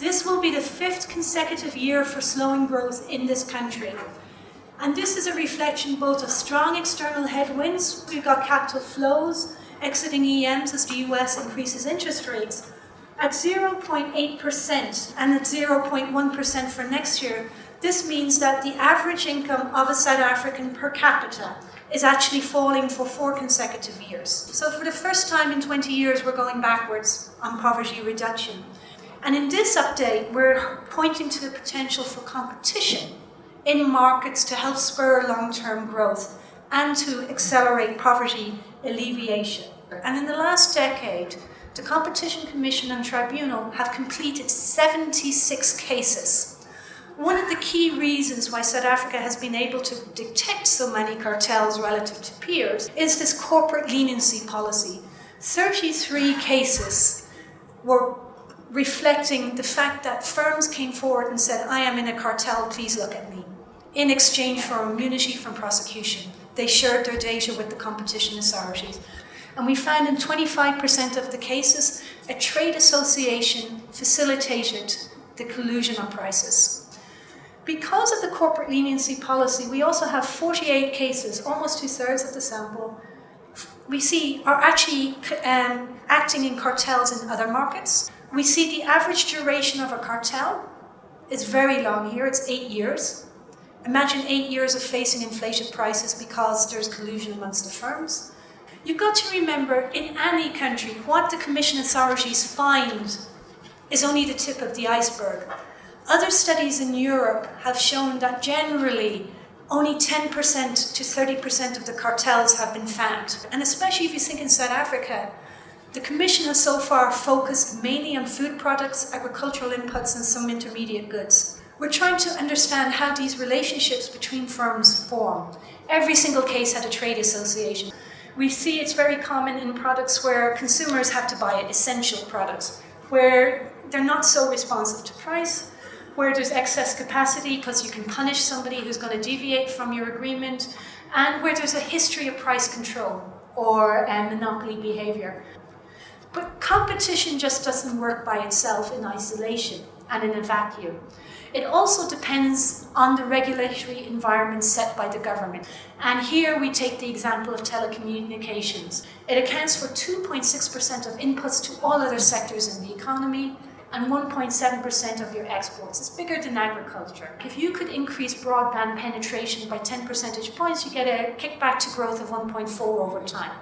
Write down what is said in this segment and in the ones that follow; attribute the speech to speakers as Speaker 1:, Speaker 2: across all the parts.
Speaker 1: This will be the 5th consecutive year for slowing growth in this country. And this is a reflection both of strong external headwinds. We've got capital flows exiting EMs as the US increases interest rates. At 0.8% and at 0.1% for next year, this means that the average income of a South African per capita is actually falling for 4 consecutive years. So for the first time in 20 years, we're going backwards on poverty reduction. And in this update, we're pointing to the potential for competition in markets to help spur long-term growth and to accelerate poverty alleviation. And in the last decade, the Competition Commission and Tribunal have completed 76 cases. One of the key reasons why South Africa has been able to detect so many cartels relative to peers is this corporate leniency policy. 33 cases were reflecting the fact that firms came forward and said, I am in a cartel, please look at me, in exchange for immunity from prosecution. They shared their data with the competition authorities. And we found in 25% of the cases, a trade association facilitated the collusion on prices. Because of the corporate leniency policy, we also have 48 cases, almost 2/3 of the sample, we see are actually acting in cartels in other markets. We see the average duration of a cartel is very long here, it's 8 years. Imagine 8 years of facing inflated prices because there's collusion amongst the firms. You've got to remember, in any country, what the Commission authorities find is only the tip of the iceberg. Other studies in Europe have shown that generally only 10% to 30% of the cartels have been found. And especially if you think in South Africa, the Commission has so far focused mainly on food products, agricultural inputs, and some intermediate goods. We're trying to understand how these relationships between firms form. Every single case had a trade association. We see it's very common in products where consumers have to buy essential products, where they're not so responsive to price, where there's excess capacity because you can punish somebody who's going to deviate from your agreement, and where there's a history of price control or monopoly behavior. But competition just doesn't work by itself in isolation and in a vacuum. It also depends on the regulatory environment set by the government. And here we take the example of telecommunications. It accounts for 2.6% of inputs to all other sectors in the economy and 1.7% of your exports. It's bigger than agriculture. If you could increase broadband penetration by 10 percentage points, you get a kickback to growth of 1.4 over time.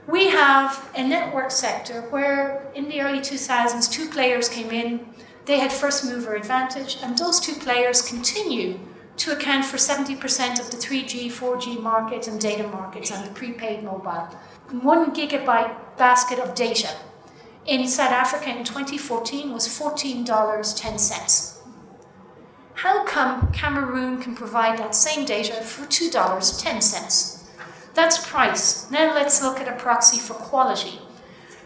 Speaker 1: We have a network sector where in the early 2000s, 2 players came in. They had first mover advantage, and those 2 players continue to account for 70% of the 3G, 4G market and data markets and the prepaid mobile. 1 gigabyte basket of data in South Africa in 2014 was $14.10. How come Cameroon can provide that same data for $2.10? That's price. Now let's look at a proxy for quality.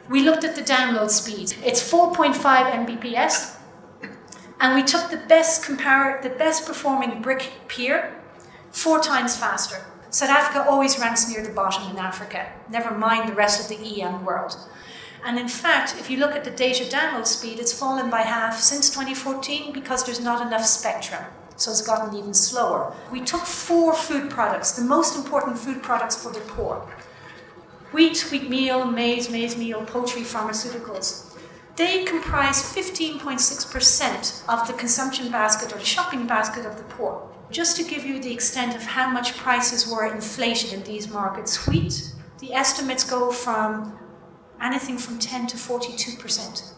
Speaker 1: We looked at the download speed. It's 4.5 Mbps, and we took the best performing brick peer 4 times faster. South Africa always ranks near the bottom in Africa, never mind the rest of the EM world. And in fact, if you look at the data download speed, it's fallen by half since 2014 because there's not enough spectrum. So it's gotten even slower. We took 4 food products, the most important food products for the poor. Wheat, wheat meal, maize, maize meal, poultry, pharmaceuticals. They comprise 15.6% of the consumption basket or the shopping basket of the poor. Just to give you the extent of how much prices were inflated in these markets, wheat, the estimates go from anything from 10 to 42%.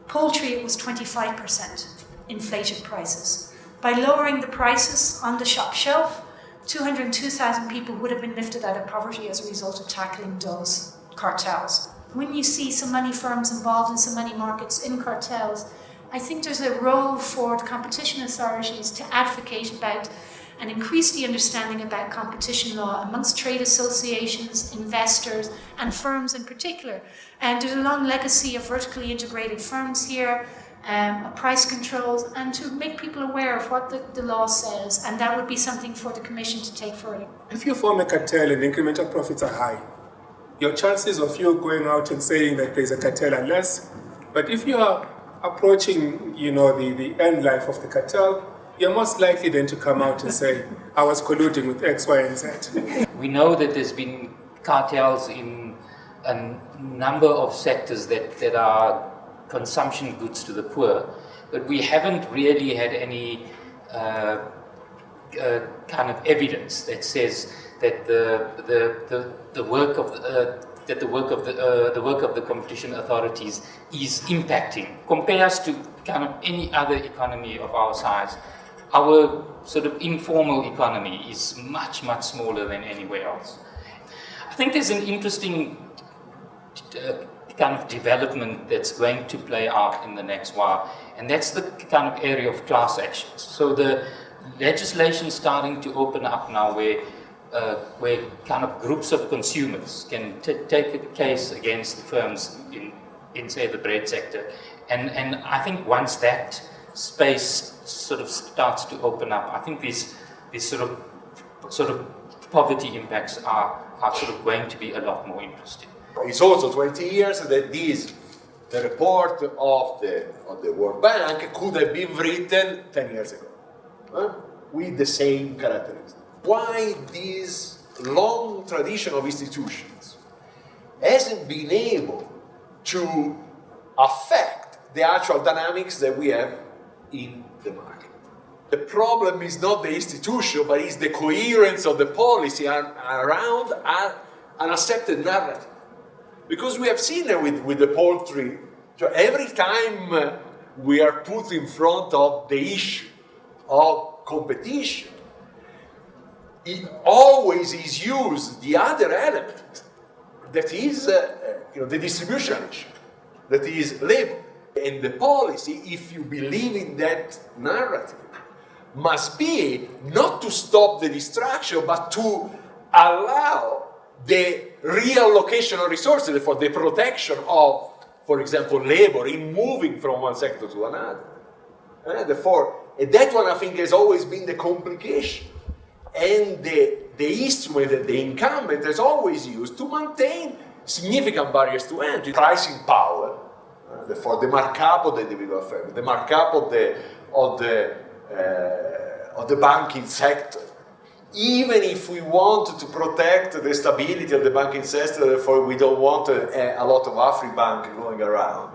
Speaker 1: Poultry, it was 25% inflated prices. By lowering the prices on the shop shelf, 202,000 people would have been lifted out of poverty as a result of tackling those cartels. When you see so many firms involved in so many markets in cartels, I think there's a role for the competition authorities to advocate about and increase the understanding about competition law amongst trade associations, investors, and firms in particular. And there's a long legacy of vertically integrated firms here, price controls, and to make people aware of what the law says, and that would be something for the Commission to take further.
Speaker 2: If you form a cartel and incremental profits are high, your chances of you going out and saying that there's a cartel are less. But if you are approaching, the end life of the cartel, you're most likely then to come out and say, I was colluding with X, Y, and Z.
Speaker 3: We know that there's been cartels in a number of sectors that are consumption goods to the poor, but we haven't really had any kind of evidence that says that the work of the competition authorities is impacting. Compare us to kind of any other economy of our size. Our sort of informal economy is much smaller than anywhere else. I think there's an interesting kind of development that's going to play out in the next while, and that's the kind of area of class actions. So the legislation starting to open up now where kind of groups of consumers can take a case against the firms in say the bread sector, and I think once that space sort of starts to open up, I think these sort of poverty impacts are sort of going to be a lot more interesting.
Speaker 4: It's also 20 years that the report of the World Bank could have been written 10 years ago, with the same characteristics. Why this long tradition of institutions hasn't been able to affect the actual dynamics that we have in the market? The problem is not the institution, but is the coherence of the policy around an accepted narrative. Because we have seen it with the poultry, so every time we are put in front of the issue of competition, it always is used the other element that is the distribution issue, that is labor. And the policy, if you believe in that narrative, must be not to stop the distraction, but to allow the reallocation of resources for the protection of, for example, labor in moving from one sector to another. Therefore, that one I think has always been the complication and the instrument that the incumbent has always used to maintain significant barriers to entry. Pricing power, therefore the markup of the individual firm, the markup of the banking sector. Even if we want to protect the stability of the banking sector, therefore we don't want a lot of Afri-Bank going around.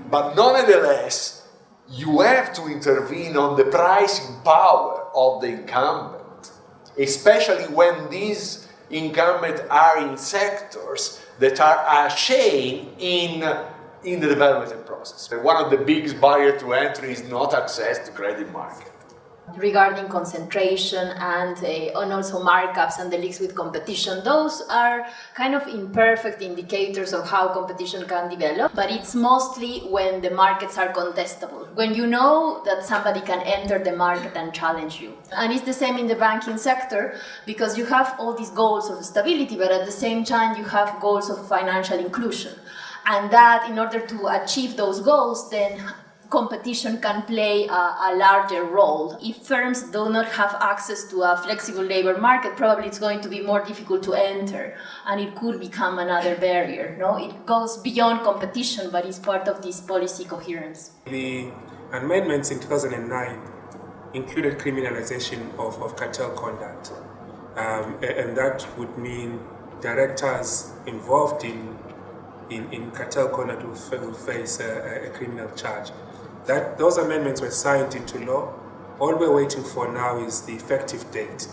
Speaker 4: But nonetheless, you have to intervene on the pricing power of the incumbent, especially when these incumbents are in sectors that are a chain in the development process. One of the biggest barriers to entry is not access to credit market.
Speaker 5: Regarding concentration and also markups and the links with competition, those are kind of imperfect indicators of how competition can develop, but it's mostly when the markets are contestable, when you know that somebody can enter the market and challenge you. And it's the same in the banking sector, because you have all these goals of stability, but at the same time you have goals of financial inclusion. And that, in order to achieve those goals, then competition can play a larger role. If firms do not have access to a flexible labor market, probably it's going to be more difficult to enter, and it could become another barrier. No, it goes beyond competition, but it's part of this policy coherence.
Speaker 2: The amendments in 2009 included criminalization of cartel conduct, and that would mean directors involved in cartel conduct will face a criminal charge. Those amendments were signed into law. All we're waiting for now is the effective date.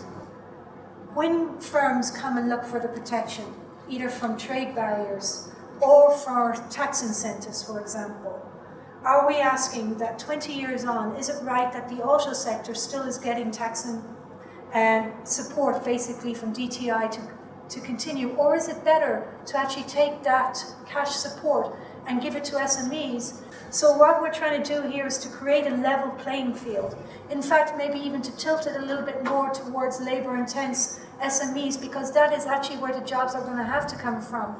Speaker 1: When firms come and look for the protection, either from trade barriers or for tax incentives, for example, are we asking that 20 years on, is it right that the auto sector still is getting tax and support basically from DTI to continue, or is it better to actually take that cash support and give it to SMEs? So what we're trying to do here is to create a level playing field. In fact, maybe even to tilt it a little bit more towards labor-intense SMEs, because that is actually where the jobs are going to have to come from.